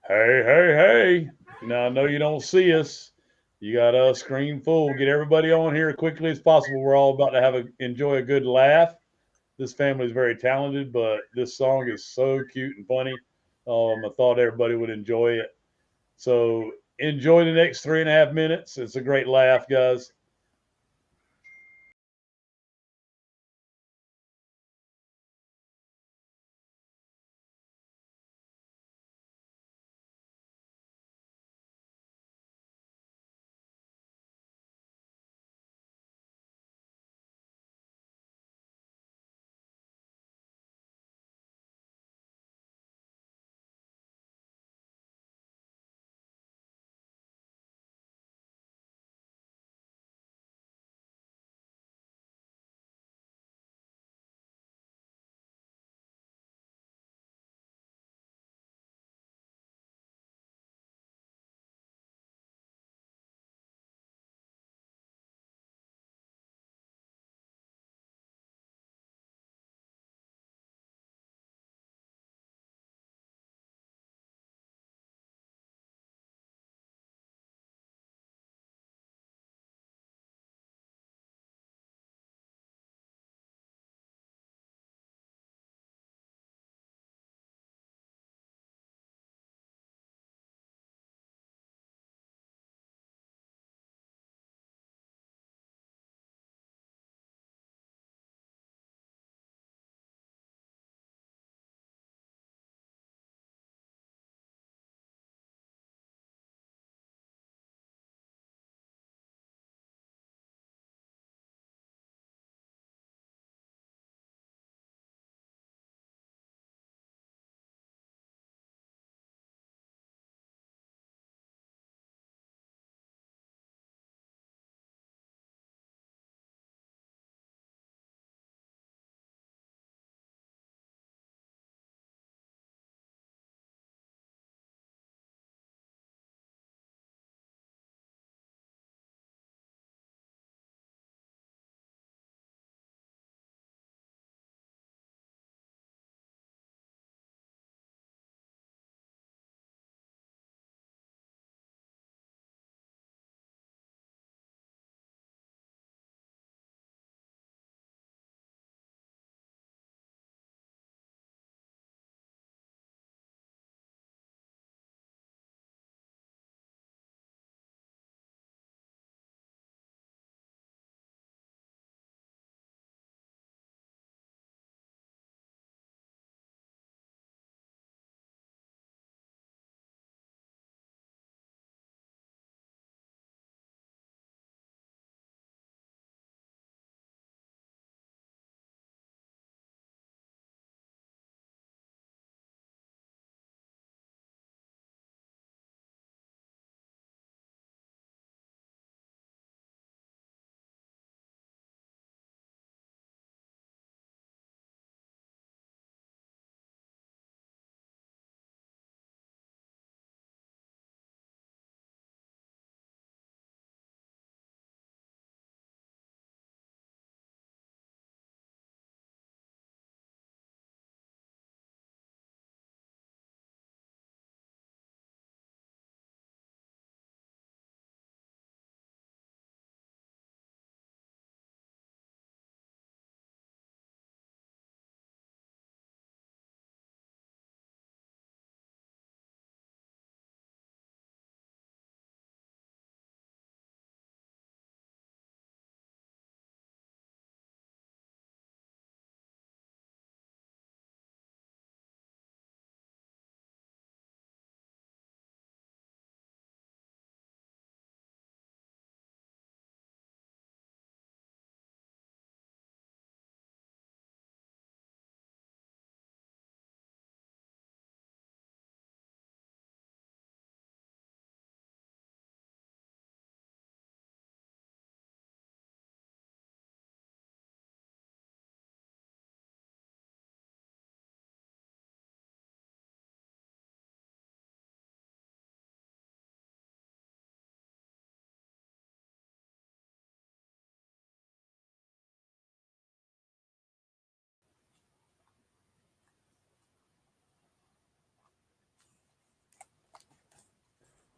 Hey, hey, hey. Now, I know you don't see us. You got a screen full. Get everybody on here as quickly as possible. We're all about to enjoy a good laugh. This family is very talented, but this song is so cute and funny. I thought everybody would enjoy it. So enjoy the next 3.5 minutes. It's a great laugh, guys.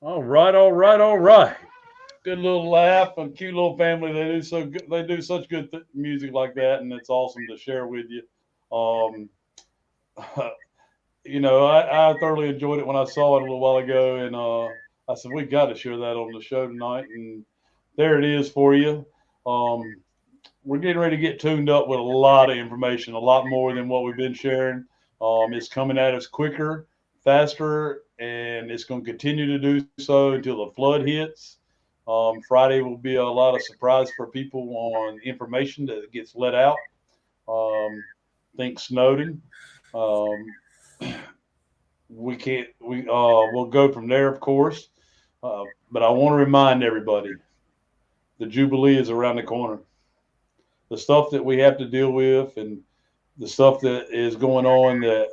All right, all right, all right. Good little laugh, a cute little family. They do so good. They do such good music like that, and it's awesome to share with you. Um, I thoroughly enjoyed it when I saw it a little while ago, and I said we got to share that on the show tonight, and there it is for you. Um, we're getting ready to get tuned up with a lot of information, a lot more than what we've been sharing. It's coming at us quicker, faster, and it's going to continue to do so until the flood hits. Friday will be a lot of surprise for people on information that gets let out. Think Snowden. Um, we can't. We'll go from there, of course. But I want to remind everybody, the Jubilee is around the corner. The stuff that we have to deal with, and the stuff that is going on that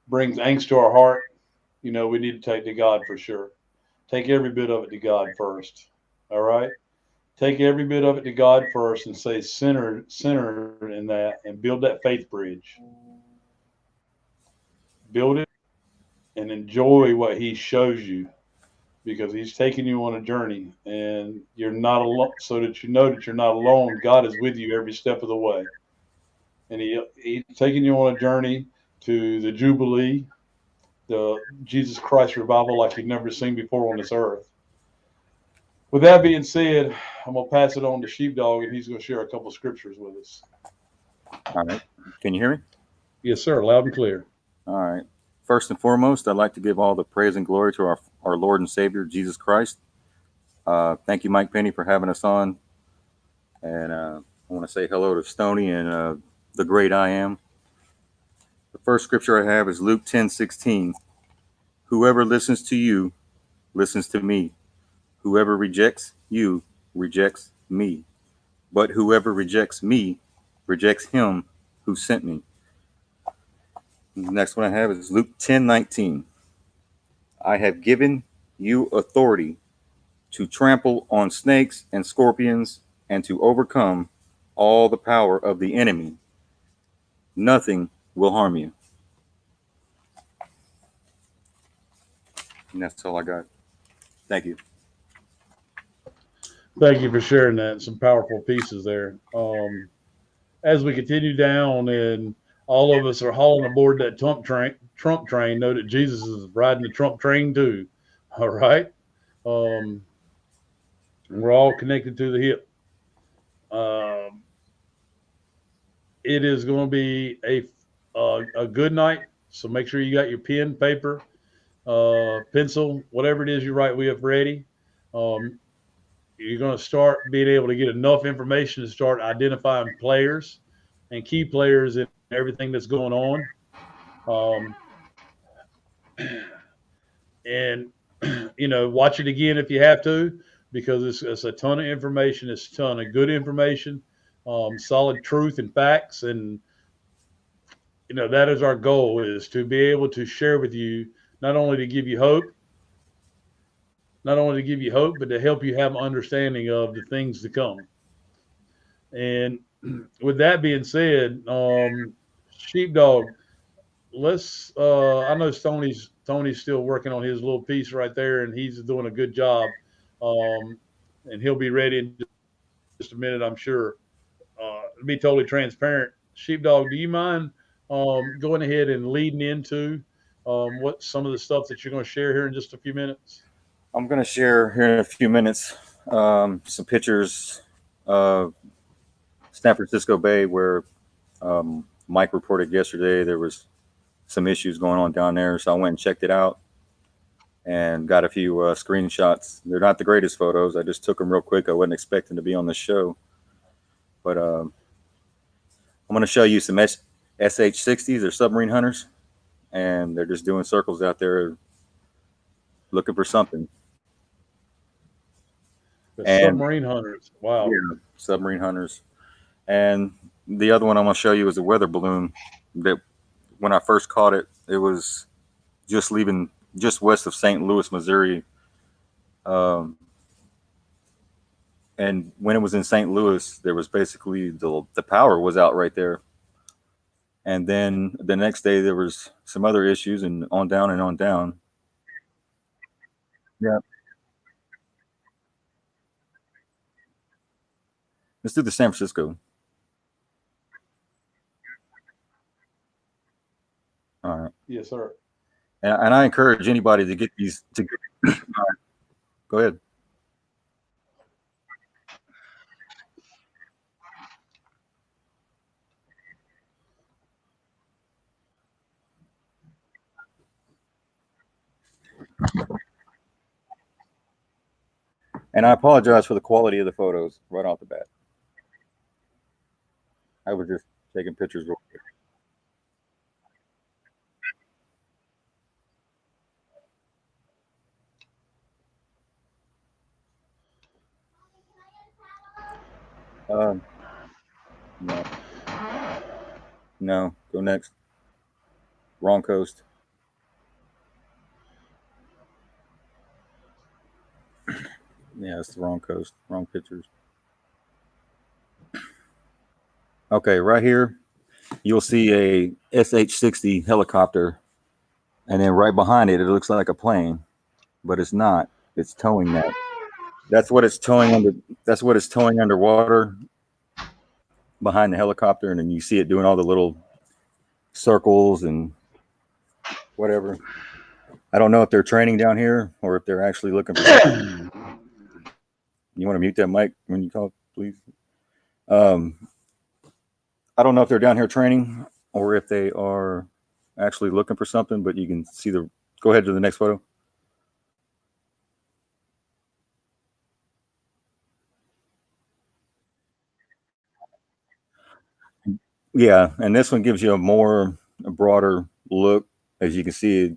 brings angst to our heart, we need to take to God for sure. Take every bit of it to God first. All right. Take every bit of it to God first and say center in that and build that faith bridge. Build it and enjoy what he shows you, because he's taking you on a journey and you're not alone, so that you know that you're not alone. God is with you every step of the way. And he's taking you on a journey to the Jubilee, the Jesus Christ revival like you've never seen before on this earth. With that being said, I'm going to pass it on to Sheepdog, and he's going to share a couple of scriptures with us. All right. Can you hear me? Yes, sir. Loud and clear. All right. First and foremost, I'd like to give all the praise and glory to our Lord and Savior, Jesus Christ. Thank you, Mike Penny, for having us on. And I want to say hello to Stoney and the great I am. The first scripture I have is Luke 10:16. Whoever listens to you listens to me. Whoever rejects you rejects me. But whoever rejects me rejects him who sent me. The next one I have is Luke 10:19. I have given you authority to trample on snakes and scorpions and to overcome all the power of the enemy. Nothing will harm you. And that's all I got. Thank you. Thank you for sharing that. Some powerful pieces there. As we continue down, and all of us are hauling aboard that Trump train, know that Jesus is riding the Trump train too. All right. Um, we're all connected to the hip. Um, it is going to be a good night. So make sure you got your pen, paper, pencil, whatever it is you write with ready. Um, you're going to start being able to get enough information to start identifying players and key players in everything that's going on. Um, and watch it again if you have to, because it's a ton of information. It's a ton of good information, solid truth and facts. And that is our goal, is to be able to share with you, not only to give you hope, but to help you have an understanding of the things to come. And with that being said, Sheepdog, let's I know Tony's still working on his little piece right there, and he's doing a good job. And he'll be ready in just a minute, I'm sure. To be totally transparent, Sheepdog, do you mind going ahead and leading into what some of the stuff that you're going to share here in just a few minutes? I'm going to share here in a few minutes some pictures of San Francisco Bay, where Mike reported yesterday there was some issues going on down there. So I went and checked it out and got a few screenshots. They're not the greatest photos. I just took them real quick. I wasn't expecting to be on the show. But I'm going to show you some SH-60s or submarine hunters. And they're just doing circles out there looking for something. Submarine hunters. Wow. Yeah, submarine hunters. And the other one I'm going to show you is a weather balloon that when I first caught it, it was just leaving just west of St. Louis, Missouri. And when it was in St. Louis, there was basically the power was out right there. And then the next day there was some other issues, and on down and on down. Yeah. Let's do the San Francisco. All right. Yes, sir. And I encourage anybody to get these. Go ahead. And I apologize for the quality of the photos right off the bat. I was just taking pictures real quick. No. No. Go next. Wrong coast. Yeah, it's the wrong coast. Wrong pictures. Okay, right here, you'll see a SH-60 helicopter, and then right behind it, it looks like a plane, but it's not. It's towing that. That's what it's towing under. That's what it's towing underwater behind the helicopter, and then you see it doing all the little circles and whatever. I don't know if they're training down here or if they're actually looking for something. You want to mute that mic when you talk, please? I don't know if they're down here training or if they are actually looking for something, but you can see the. Go ahead to the next photo. Yeah, and this one gives you a broader look. As you can see,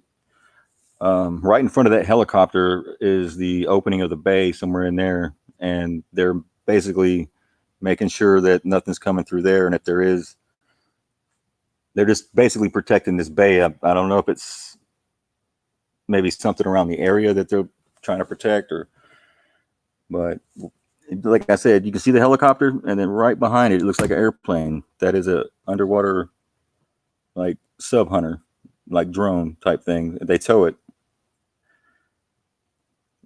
right in front of that helicopter is the opening of the bay somewhere in there, and they're basically making sure that nothing's coming through there, and if there is, they're just basically protecting this bay. I don't know if it's maybe something around the area that they're trying to protect, but like I said, you can see the helicopter, and then right behind it, it looks like an airplane. That is a underwater, like sub hunter, like drone type thing. They tow it.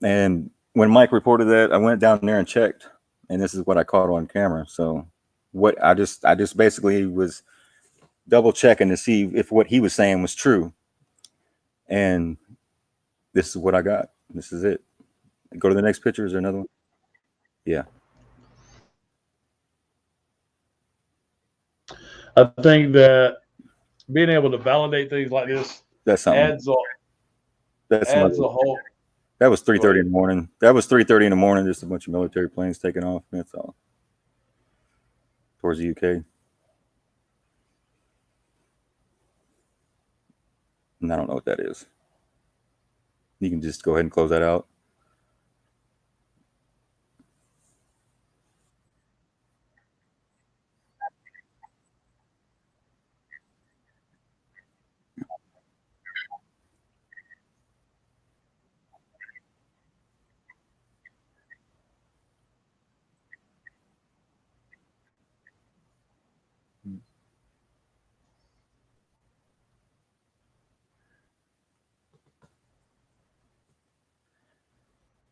And when Mike reported that, I went down there and checked, and this is what I caught on camera. So what I just basically was double checking to see if what he was saying was true. And this is what I got. This is it. Go to the next picture. Is there another one? Yeah. I think that being able to validate things like this That's something. adds a whole. That was 3:30 in the morning. That was 3:30 in the morning. Just a bunch of military planes taking off. That's all. Towards the UK. And I don't know what that is. You can just go ahead and close that out.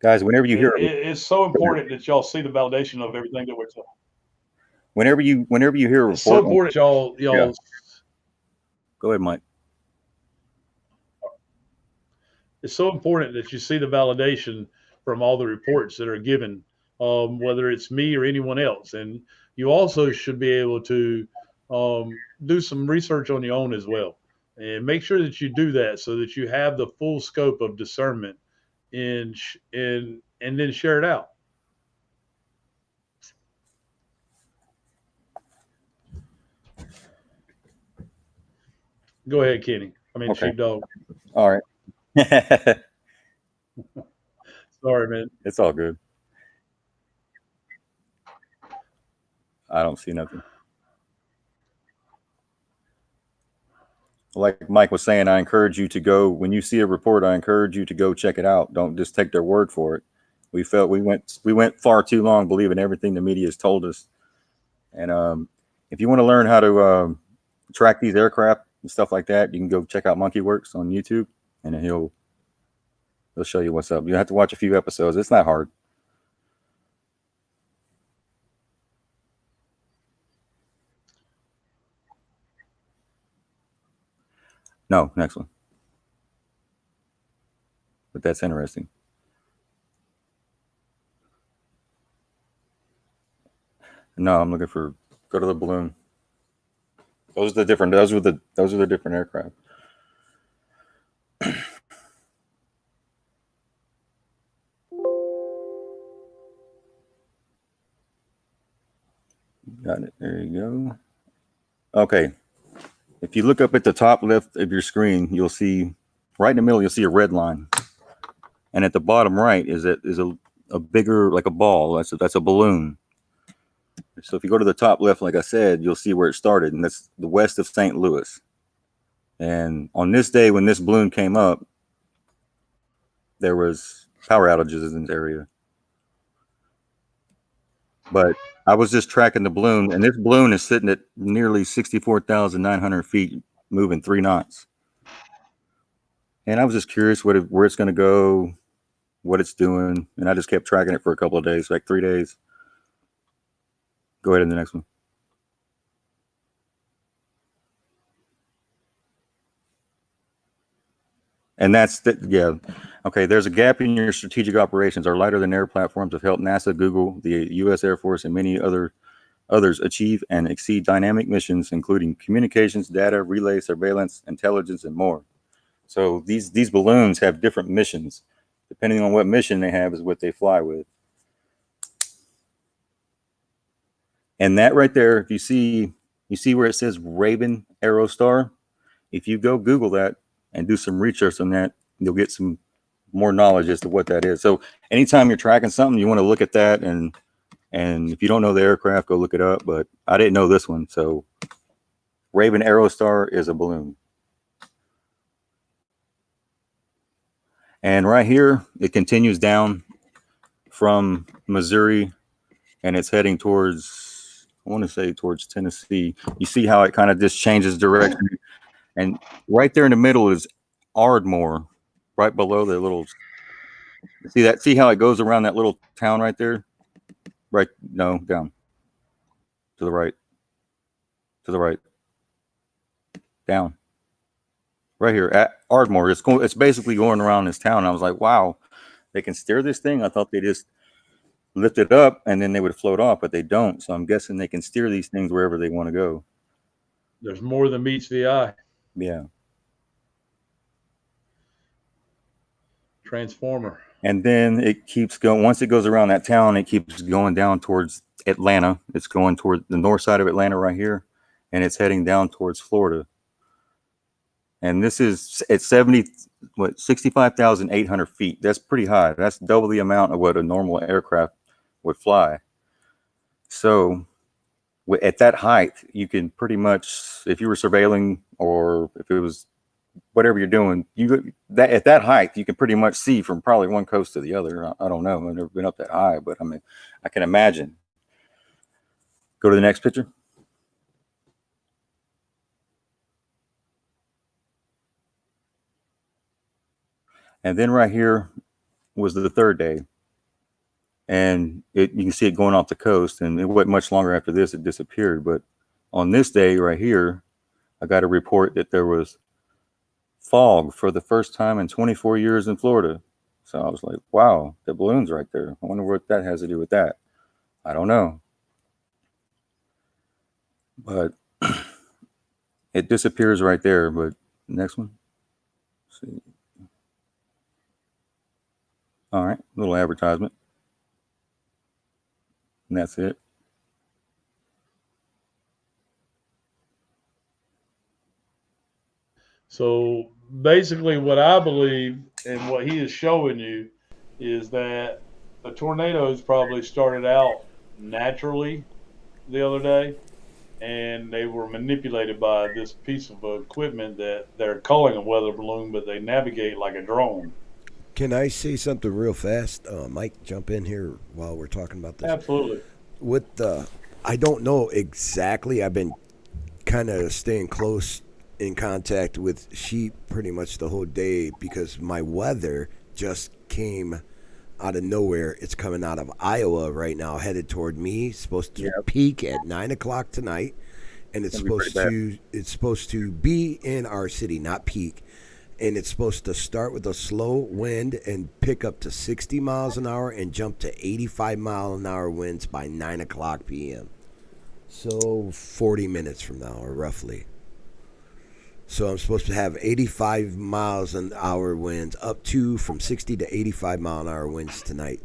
Guys, whenever you hear it's so important that y'all see the validation of everything that we're talking. Whenever you hear a report, it's so important y'all. Yeah. Go ahead, Mike. It's so important that you see the validation from all the reports that are given, whether it's me or anyone else. And you also should be able to do some research on your own as well, and make sure that you do that so that you have the full scope of discernment and then share it out. Go ahead, Kenny. I mean, Okay. Sheepdog. All right. Sorry, man. It's all good. I don't see nothing. Like Mike was saying, I encourage you to go, when you see a report, I encourage you to go check it out. Don't just take their word for it. We felt we went far too long believing everything the media has told us. And if you want to learn how to track these aircraft and stuff like that, you can go check out Monkey Works on YouTube, and then he'll show you what's up. You have to watch a few episodes. It's not hard. No, next one. But that's interesting. No, I'm looking for. Go to the balloon. Those are the different. Those are the different aircraft. Got it. There you go. Okay. If you look up at the top left of your screen, you'll see right in the middle. You'll see a red line, and at the bottom right is a bigger, like a ball. That's a balloon. So if you go to the top left, like I said, you'll see where it started, and that's the west of St. Louis. And on this day, when this balloon came up, there was power outages in this area. But I was just tracking the balloon, and this balloon is sitting at nearly 64,900 feet, moving 3 knots. And I was just curious where it's going to go, what it's doing, and I just kept tracking it for a couple of days, like 3 days. Go ahead to the next one. And that's yeah. Okay, there's a gap in your strategic operations. Our lighter than air platforms have helped NASA, Google, the U.S. Air Force, and many others achieve and exceed dynamic missions, including communications, data, relay, surveillance, intelligence, and more. So these balloons have different missions. Depending on what mission they have is what they fly with. And that right there, if you see where it says Raven Aerostar, if you go Google that and do some research on that, you'll get some more knowledge as to what that is. So anytime you're tracking something, you want to look at that, and if you don't know the aircraft, go look it up. But I didn't know this one. So Raven Aerostar is a balloon. And right here, it continues down from Missouri, and it's heading towards, I want to say towards Tennessee. You see how it kind of just changes direction. And right there in the middle is Ardmore, right below the little, see how it goes around that little town right there? Right, no, down. To the right. To the right. Down. Right here at Ardmore. It's basically going around this town. I was like, wow, they can steer this thing. I thought they just lift it up and then they would float off, but they don't. So I'm guessing they can steer these things wherever they want to go. There's more than meets the eye. Yeah. Transformer. And then it keeps going. Once it goes around that town, it keeps going down towards Atlanta. It's going toward the north side of Atlanta right here, and it's heading down towards Florida. And this is at 65,800 feet. That's pretty high. That's double the amount of what a normal aircraft would fly. So at that height, you can pretty much, if you were surveilling or if it was whatever you're doing, at that height, you can pretty much see from probably one coast to the other. I don't know. I've never been up that high, but I mean, I can imagine. Go to the next picture. And then right here was the third day. And you can see it going off the coast. And it wasn't much longer after this, it disappeared. But on this day right here, I got a report that there was fog for the first time in 24 years in Florida. So I was like, wow, the balloon's right there. I wonder what that has to do with that. I don't know. But it disappears right there. But next one. Let's see. All right, little advertisement. And that's it. So basically what I believe and what he is showing you is that the tornadoes probably started out naturally the other day, and they were manipulated by this piece of equipment that they're calling a weather balloon, but they navigate like a drone. Can I say something real fast? Mike, jump in here while we're talking about this. Absolutely. With I don't know exactly. I've been kind of staying close in contact with sheep pretty much the whole day because my weather just came out of nowhere. It's coming out of Iowa right now, headed toward me. Supposed to peak at 9 o'clock tonight, and it's That'd be pretty supposed to be in our city, not peak. And it's supposed to start with a slow wind and pick up to 60 miles an hour and jump to 85-mile-an-hour winds by 9 o'clock p.m. So 40 minutes from now, or roughly. So I'm supposed to have 85 miles an hour winds up to from 60 to 85 mile an hour winds tonight.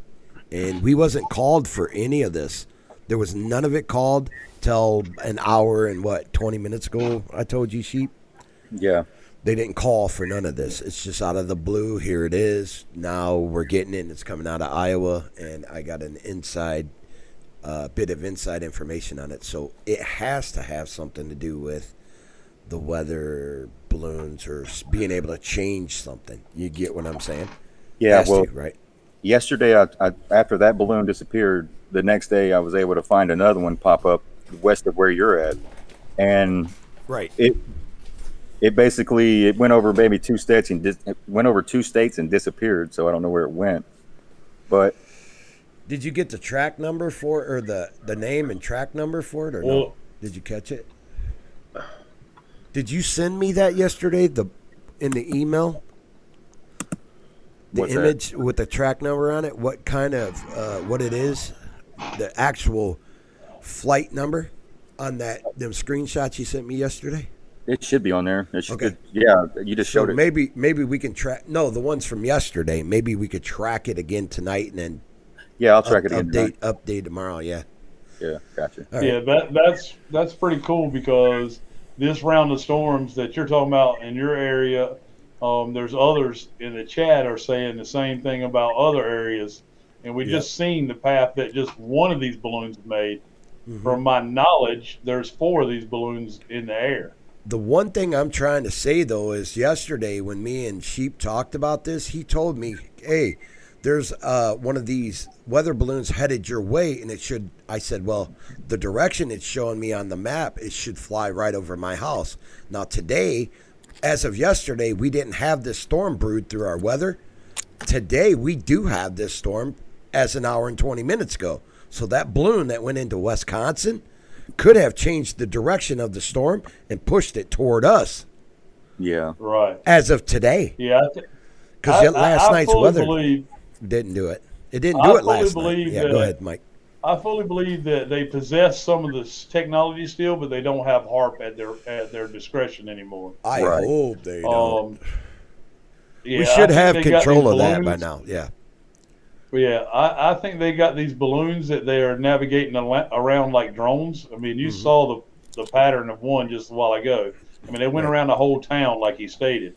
And we wasn't called for any of this. There was none of it called till an hour and 20 minutes ago, I told you, Sheep. Yeah. They didn't call for none of this. It's just out of the blue. Here it is. Now we're getting it. And it's coming out of Iowa, and I got an bit of inside information on it. So it has to have something to do with the weather balloons or being able to change something. You get what I'm saying? Yeah. Has Well, to, right? yesterday, I after that balloon disappeared, the next day I was able to find another one pop up west of where you're at, and Right. It basically went over maybe two states and disappeared. So I don't know where it went, but Did you get the track number for it, or the name and track number for it, or no? Did you catch it? Did you send me that yesterday? In the email, the What's image with the track number on it. What kind of what it is? The actual flight number on them screenshots you sent me yesterday. it should be on there. It should. Okay. Yeah, you just So showed it. maybe we can track. No, the ones from yesterday. Maybe we could track it again tonight and then Yeah, I'll track it again. update tomorrow. Yeah. Yeah, gotcha. All right. Yeah, that's pretty cool because this round of storms that you're talking about in your area, there's others in the chat are saying the same thing about other areas, and we just seen the path that just one of these balloons made. Mm-hmm. From my knowledge, there's 4 of these balloons in the air. The one thing I'm trying to say, though, is yesterday when me and Sheep talked about this, he told me, hey, there's one of these weather balloons headed your way, and it should, I said, well, the direction it's showing me on the map, it should fly right over my house. Now, today, as of yesterday, we didn't have this storm brewed through our weather. Today, we do have this storm as an hour and 20 minutes ago. So that balloon that went into Wisconsin could have changed the direction of the storm and pushed it toward us. Yeah. Right. As of today. Yeah. Because last night's weather believe, didn't do it. It didn't do it last night. Yeah, go ahead, Mike. I fully believe that they possess some of this technology still, but they don't have HARP at their discretion anymore. I hope they don't. Yeah, we should have control of that by now. Yeah. Yeah, I think they got these balloons that they are navigating around like drones. I mean, you saw the pattern of one just a while ago. I mean, they went around the whole town like he stated,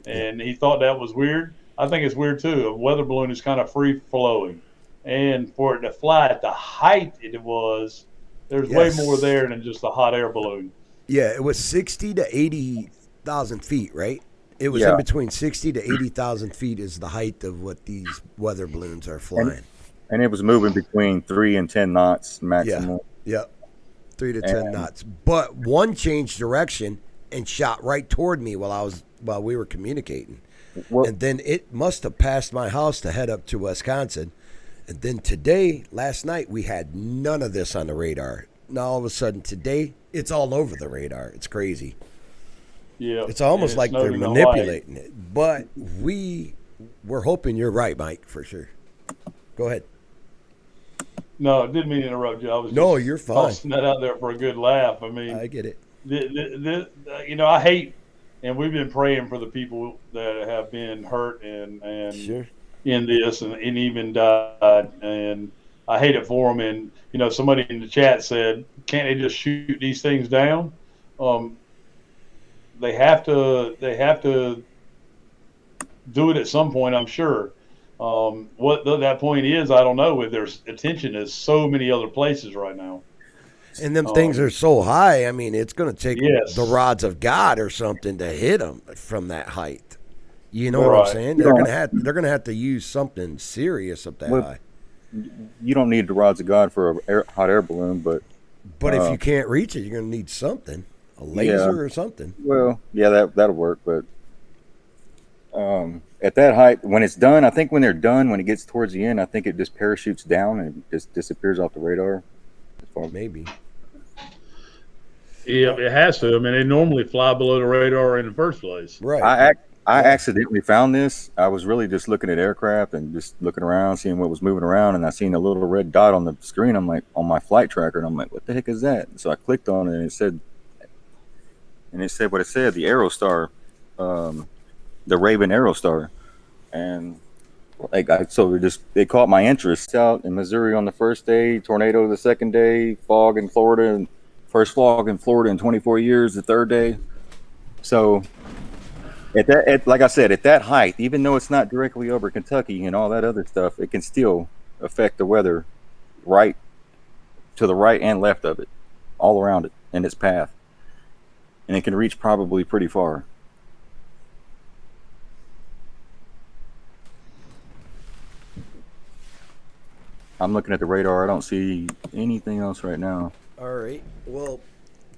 and he thought that was weird. I think it's weird too. A weather balloon is kind of free flowing, and for it to fly at the height it was, there's way more there than just a hot air balloon. Yeah, it was 60 to 80,000 feet, right? It was in between 60 to 80,000 feet is the height of what these weather balloons are flying. And it was moving between 3 and 10 knots maximum. Yeah, 3 to 10 knots. But one changed direction and shot right toward me while we were communicating. Well, and then it must have passed my house to head up to Wisconsin. And then last night, we had none of this on the radar. Now all of a sudden today, it's all over the radar. It's crazy. Yeah, it's almost like they're manipulating it. But we're hoping you're right, Mike, for sure. Go ahead. No, I didn't mean to interrupt you. I was you're fine. Tossing that out there for a good laugh. I mean, I get it. I hate, and we've been praying for the people that have been hurt and sure. in this and even died, and I hate it for them. And somebody in the chat said, "Can't they just shoot these things down?" They have to do it at some point, I'm sure. What that point is, I don't know. With their attention is so many other places right now, and them things are so high. I mean, it's going to take the rods of God or something to hit them from that height. You know what I'm saying? They're going to have to use something serious up that high. You don't need the rods of God for a hot air balloon, but if you can't reach it, you're going to need something. A laser or something. Well, yeah, that'll work. But at that height, when it's done, I think when they're done, when it gets towards the end, I think it just parachutes down and just disappears off the radar. Maybe. Yeah, it has to. I mean, they normally fly below the radar in the first place. Right. I Yeah. accidentally found this. I was really just looking at aircraft and just looking around, seeing what was moving around, and I seen a little red dot on the screen. I'm like, on my flight tracker, and I'm like, what the heck is that? So I clicked on it, and it said what it said, the Aerostar, the Raven Aerostar, and so they caught my interest. Out in Missouri on the first day, tornado the second day, fog in Florida, and first fog in Florida in 24 years the third day. So like I said, at that height, even though it's not directly over Kentucky and all that other stuff, it can still affect the weather right to the right and left of it, all around it in its path, and it can reach probably pretty far. I'm looking at the radar. I don't see anything else right now. All right. Well,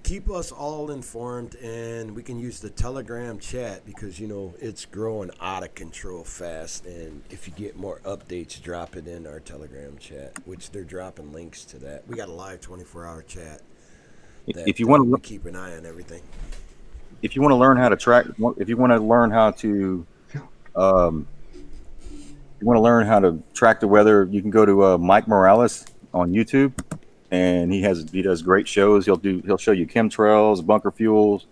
keep us all informed, and we can use the Telegram chat because, you know, it's growing out of control fast. And if you get more updates, drop it in our Telegram chat, which they're dropping links to that. We got a live 24-hour chat. If you want to keep an eye on everything. If you want to learn how to track, if you want to learn how to, you want to learn how to track the weather, you can go to Mike Morales on YouTube, and he does great shows. He'll show you chemtrails, bunker fuels,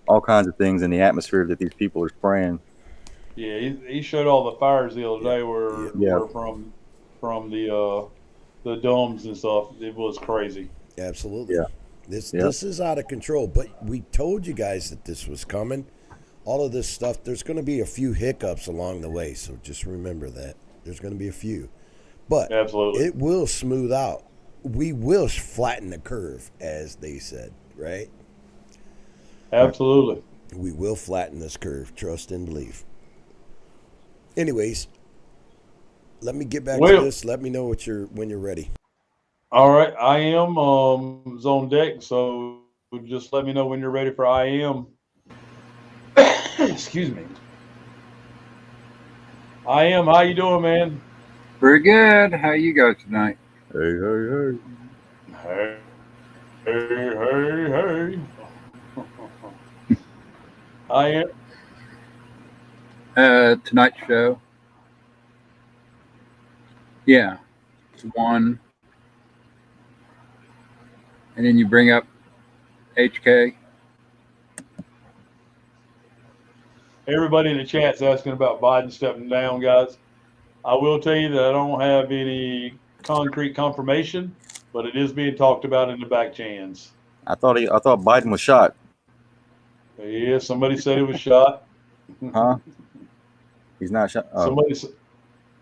all kinds of things in the atmosphere that these people are spraying. Yeah, he showed all the fires the other day were from the domes and stuff. It was crazy. Absolutely. Yeah. This is out of control, but we told you guys that this was coming. All of this stuff, there's going to be a few hiccups along the way, so just remember that. There's going to be a few. But absolutely, it will smooth out. We will flatten the curve, as they said, right? Absolutely. We will flatten this curve. Trust and believe. Anyways, let me get back to this. Let me know when you're ready. All right. I am zone deck, so just let me know when you're ready for I am. Excuse me. I am. How you doing, man? Pretty good. How you go tonight? Hey. Hey. I am. Tonight's show. Yeah. It's one. And then you bring up HK. Everybody in the chat's asking about Biden stepping down, guys. I will tell you that I don't have any concrete confirmation, but it is being talked about in the back channels. I thought Biden was shot. Yeah, somebody said he was shot. Huh? He's not shot. Oh.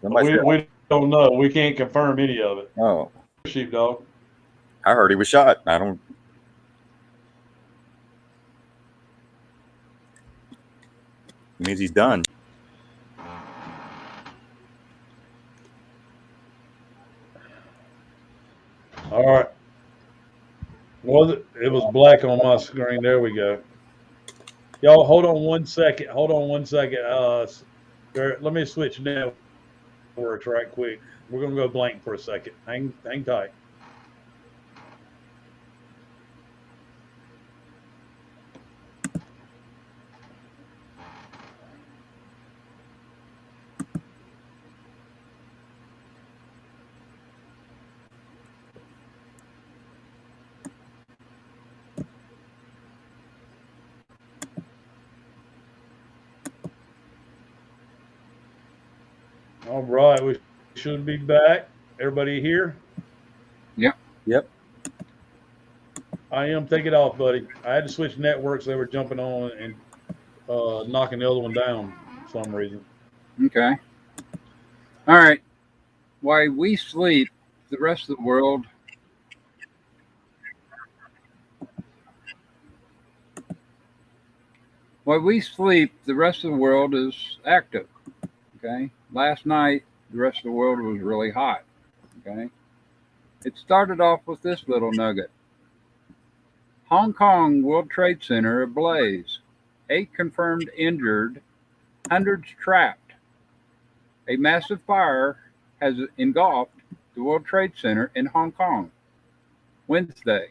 We don't know. We can't confirm any of it. Oh. Sheepdog. I heard he was shot. I don't. It means he's done. All right. Was it? It was black on my screen. There we go. Y'all, hold on 1 second. Let me switch networks right quick. We're gonna go blank for a second. Hang tight. All right, we should be back. Everybody here? Yep. I am. Take it off, buddy. I had to switch networks. They were jumping on and knocking the other one down for some reason. Okay. All right. While we sleep, the rest of the world is active. Okay. Last night, the rest of the world was really hot. Okay. It started off with this little nugget. Hong Kong World Trade Center ablaze. 8 confirmed injured, hundreds trapped. A massive fire has engulfed the World Trade Center in Hong Kong. Wednesday,